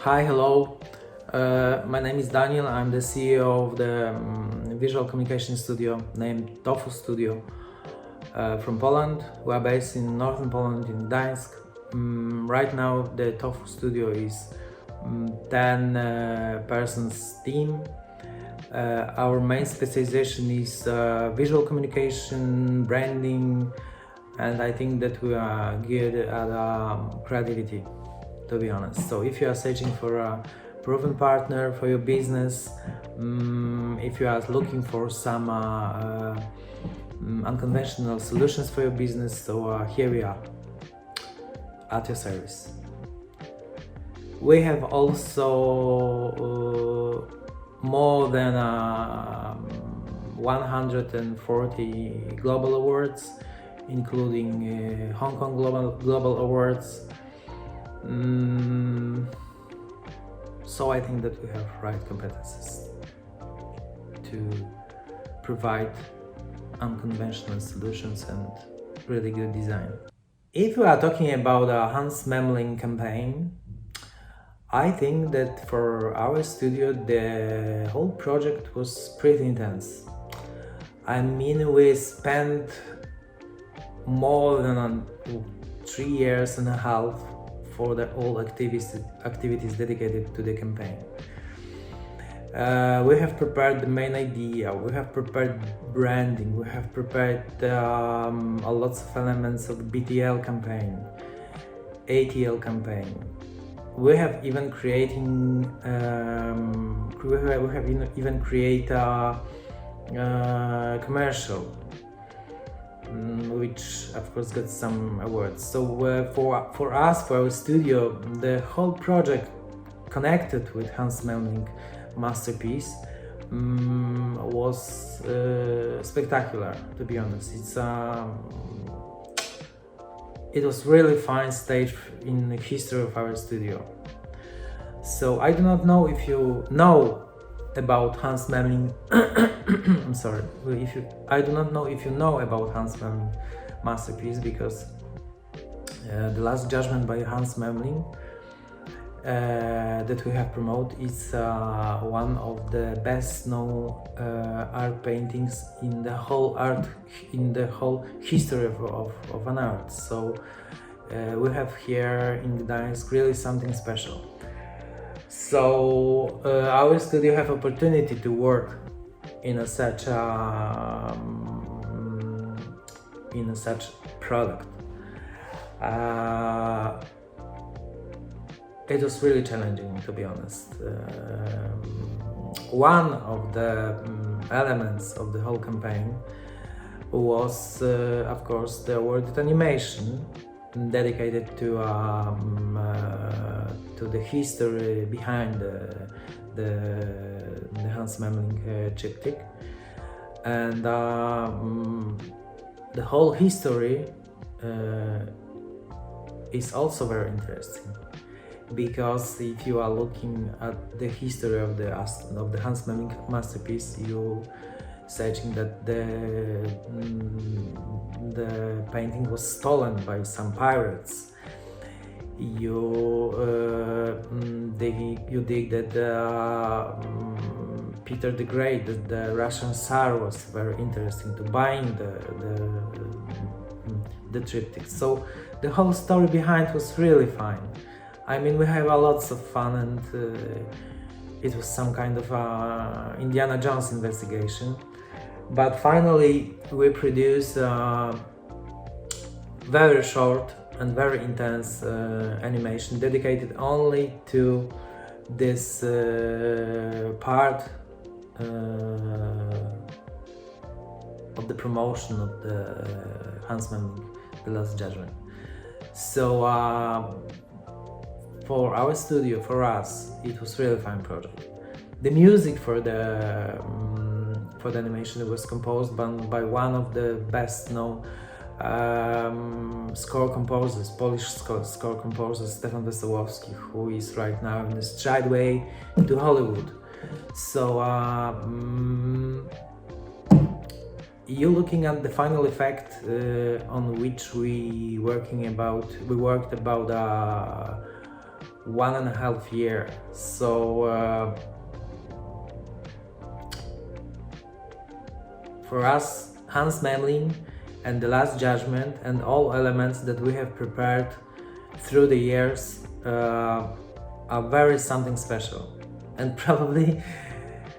Hi, hello. My name is Daniel. I'm the CEO of the visual communication studio named TOFU Studio from Poland. We are based in northern Poland, in Gdańsk. Right now, the TOFU studio is 10 persons team. Our main specialization is visual communication, branding, and I think that we are good at creativity, to be honest. So if you are searching for a proven partner for your business, if you are looking for some unconventional solutions for your business, so here we are at your service. We have also more than 140 global awards, including Hong Kong Global Awards. So I think that we have right competences to provide unconventional solutions and really good design. If we are talking about a Hans Memling campaign, I think that for our studio the whole project was pretty intense. I mean, we spent more than 3.5 years for the all activities dedicated to the campaign. We have prepared the main idea, we have prepared branding, we have prepared lots of elements of the BTL campaign, ATL campaign. We have even created a commercial, which of course got some awards. So for us, for our studio, the whole project connected with Hans Memling masterpiece was spectacular, to be honest. It was really fine stage in the history of our studio. So I do not know if you know about Hans Memling. I'm sorry. I do not know if you know about Hans Memling masterpiece, because The Last Judgment by Hans Memling that we have promoted is one of the best known art paintings in the whole history of an art. So we have here in Gdańsk really something special. So our studio have opportunity to work in such product. It was really challenging, to be honest. One of the elements of the whole campaign was, of course, the awarded animation dedicated to the history behind the Hans Memling triptych, and the whole history is also very interesting, because if you are looking at the history of the Hans Memling masterpiece, you searching that the painting was stolen by some pirates. You dig that Peter the Great, the Russian Tsar, was very interesting to buying the triptych. So the whole story behind was really fine. I mean, we have lots of fun, and it was some kind of Indiana Jones investigation. But finally, we produced a very short and very intense animation dedicated only to this part of the promotion of the Hans Memling, The Last Judgment. So for our studio, for us, it was really fun project. The music for the animation was composed by one of the best known score composers, Polish score composer, Stefan Wesołowski, who is right now in the straight way to Hollywood. So you looking at the final effect on which we worked about 1.5 years. So for us, Hans Memling and The Last Judgment and all elements that we have prepared through the years are very something special, and probably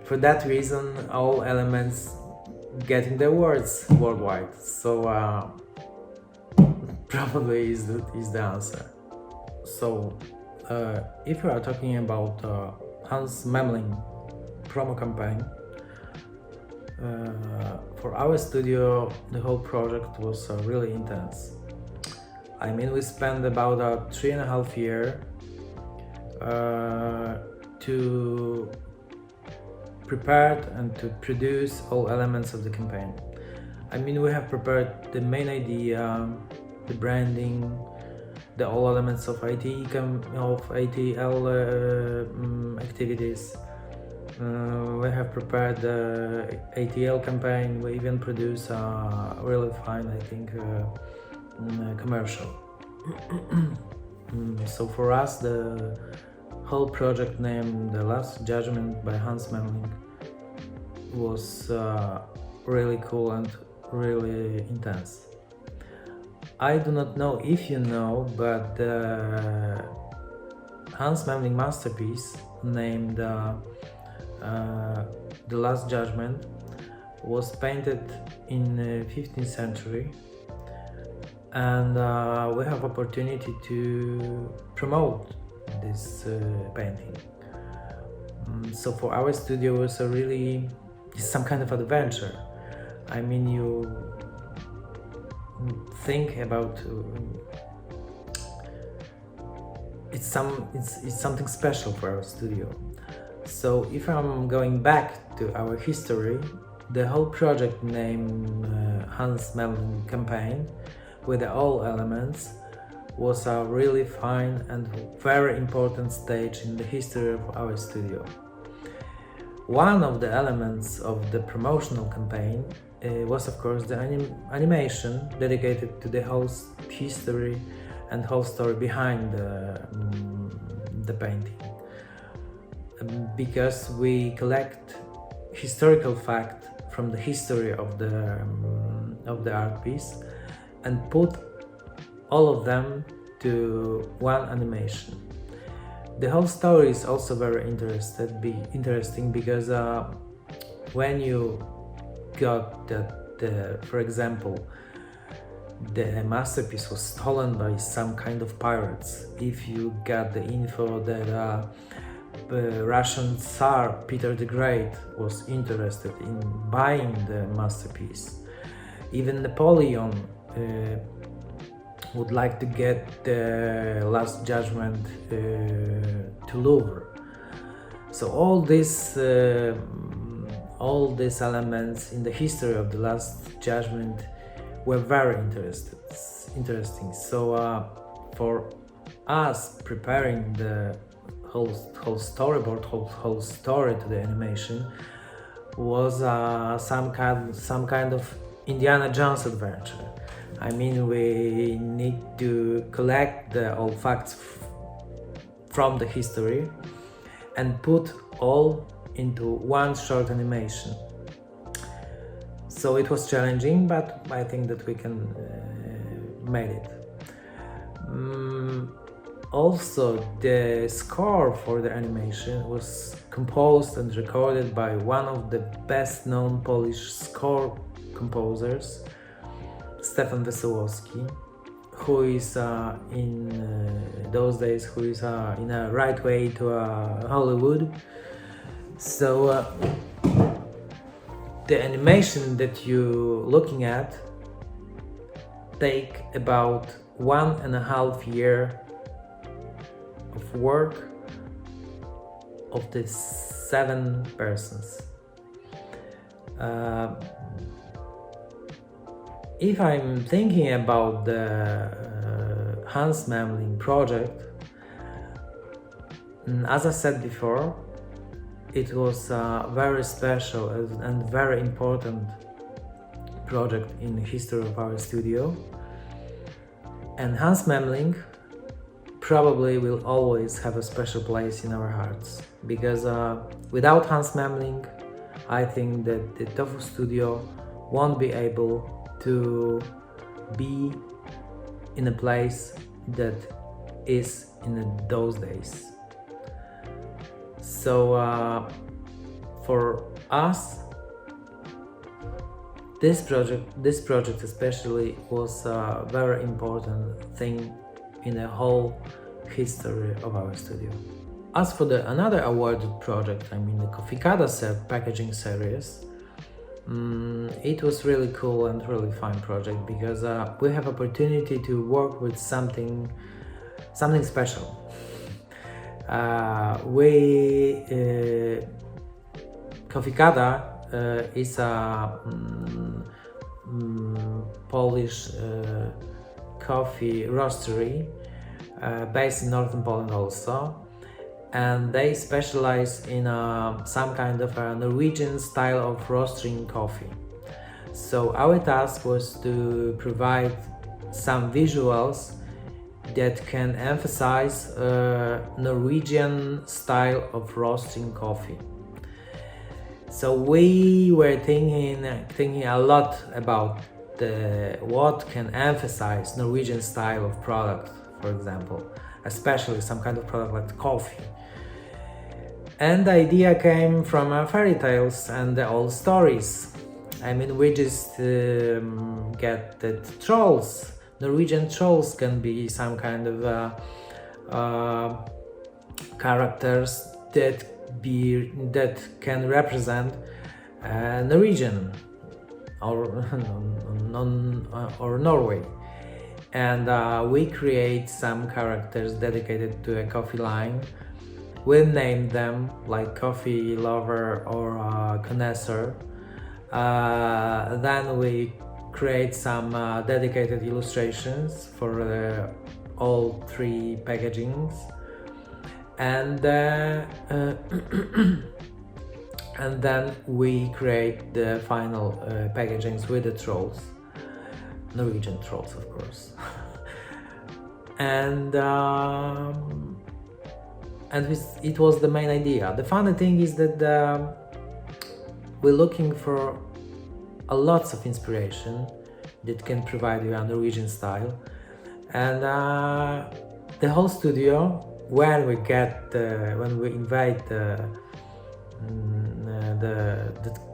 for that reason all elements getting the awards worldwide. So probably is the answer. So if you are talking about Hans Memling promo campaign, for our studio the whole project was really intense. I mean, we spent about 3.5 years to prepare and to produce all elements of the campaign. I mean, we have prepared the main idea, the branding, the all elements of ATL activities. We have prepared the ATL campaign. We even produced a really fine, I think, commercial. So for us, the whole project named The Last Judgment by Hans Memling was really cool and really intense. I do not know if you know, but the Hans Memling masterpiece named The Last Judgment was painted in the 15th century, and we have opportunity to promote this painting. So for our studio it was it's some kind of adventure. I mean, you think about it's something special for our studio. So if I'm going back to our history, the whole project named Hans Memling campaign with all elements was a really fine and very important stage in the history of our studio. One of the elements of the promotional campaign was of course the animation dedicated to the whole history and whole story behind the painting. Because we collect historical fact from the history of the art piece and put all of them to one animation. The whole story is also very interesting because when you got that, for example, the masterpiece was stolen by some kind of pirates, if you got the info that the Russian Tsar Peter the Great was interested in buying the masterpiece, even Napoleon would like to get the Last Judgment to Louvre. So all these elements in the history of the Last Judgment were very interesting. So for us, preparing the whole storyboard, whole story to the animation was some kind of Indiana Jones adventure. I mean, we need to collect all facts from the history and put all into one short animation. So it was challenging, but I think that we can made it. Also, the score for the animation was composed and recorded by one of the best-known Polish score composers, Stefan Wesołowski, who is in those days in a right way to Hollywood. So the animation that you're looking at take about 1.5 years of work of the 7 persons. If I'm thinking about the Hans Memling project, as I said before, it was a very special and very important project in the history of our studio. And Hans Memling probably will always have a special place in our hearts, because without Hans Memling, I think that the TOFU studio won't be able to be in a place that is in those days. So for us, this project especially was a very important thing in the whole history of our studio. As for another awarded project, I mean the Coffee-Cada packaging series, it was really cool and really fun project, because we have opportunity to work with something special. Coffee-Cada is a Polish coffee roastery based in northern Poland also, and they specialize in some kind of a Norwegian style of roasting coffee. So our task was to provide some visuals that can emphasize Norwegian style of roasting coffee. So we were thinking a lot about what can emphasize Norwegian style of product, for example, especially some kind of product like coffee. And the idea came from fairy tales and the old stories. I mean, we just get that trolls, Norwegian trolls, can be some kind of characters that can represent Norwegian or Norway. And we create some characters dedicated to a coffee line. We name them like coffee lover or connoisseur. Then we create some dedicated illustrations for all three packagings, and and then we create the final packagings with the trolls, Norwegian trolls, of course. and it was the main idea. The funny thing is that we're looking for lots of inspiration that can provide you a Norwegian style, and the whole studio, when we invite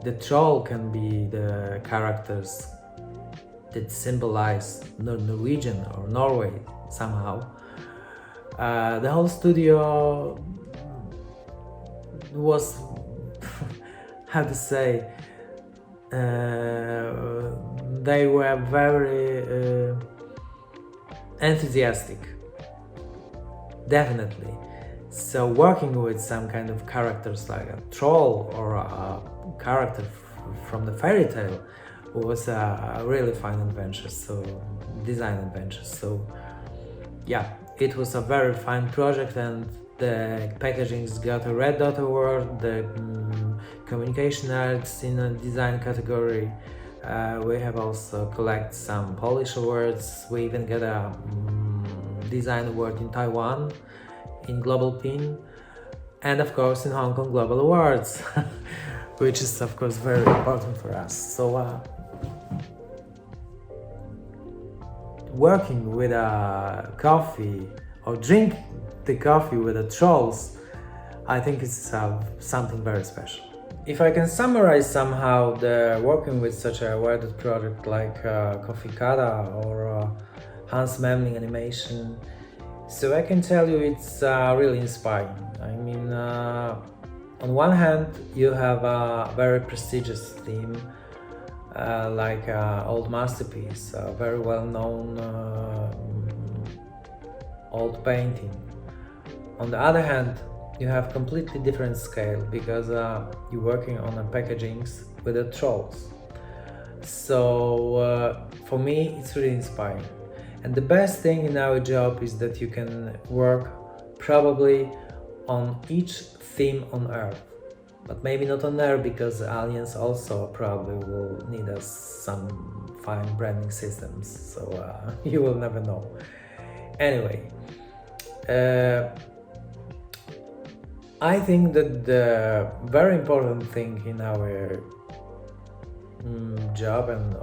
the troll, can be the characters that symbolize Norwegian or Norway somehow. The whole studio was how to say, they were very enthusiastic, definitely. So working with some kind of characters like a troll or a character from the fairy tale was a really fun adventure, design adventure. So yeah, it was a very fun project, and the packagings got a Red Dot Award, the communication arts in a design category. We have also collected some Polish awards. We even got a design award in Taiwan, in Global Pin, and of course in Hong Kong Global Awards, which is of course very important for us. So working with a coffee or drink the coffee with the trolls, I think it's something very special. If I can summarize somehow the working with such a awarded project like Coffee-Cada or Hans Memling animation, so I can tell you it's really inspiring. I mean, on one hand you have a very prestigious theme like old masterpiece, a very well-known old painting. On the other hand, you have completely different scale, because you're working on the packagings with the trolls. So for me it's really inspiring. And the best thing in our job is that you can work probably on each theme on Earth. But maybe not on Earth, because aliens also probably will need us some fine branding systems. So you will never know. Anyway, I think that the very important thing in our job and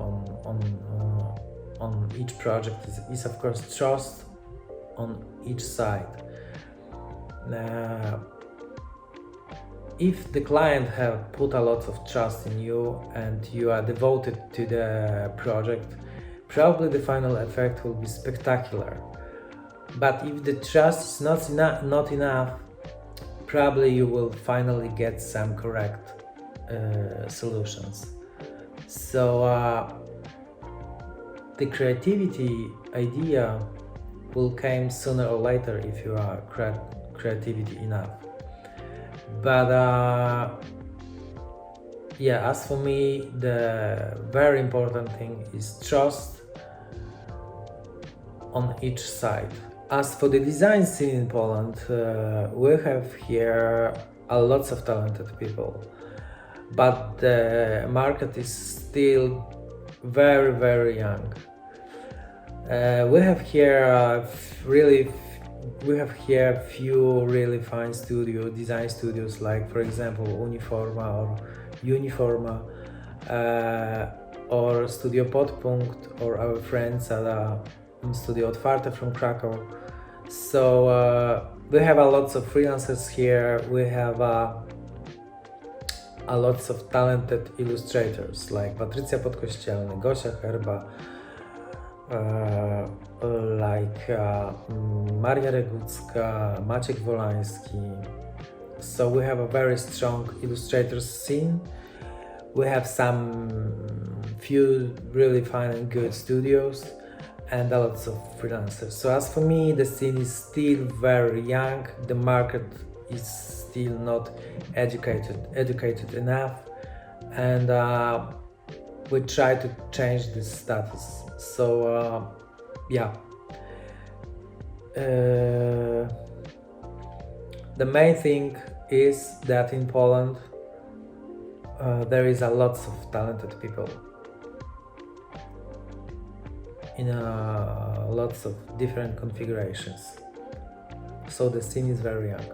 on each project is of course trust on each side. If the client have put a lot of trust in you and you are devoted to the project, probably the final effect will be spectacular. But if the trust is not enough, probably you will finally get some correct solutions. So the creativity idea will come sooner or later if you are creativity enough. But yeah, as for me, the very important thing is trust on each side. As for the design scene in Poland, we have here lots of talented people, but the market is still very, very young. We have here few really fine design studios, like for example Uniforma or Studio Podpunkt, or our friends at Studio Otwarte from Krakow. So we have lots of freelancers here. We have lots of talented illustrators like Patrycja Podkościelny, Gosia Herba, like Maria Regucka, Maciek Wolański. So we have a very strong illustrators scene. We have some few really fine and good studios and lots of freelancers. So as for me, the scene is still very young. The market is still not educated enough, and we try to change this status. So yeah, the main thing is that in Poland there is lots of talented people in lots of different configurations. So the scene is very young.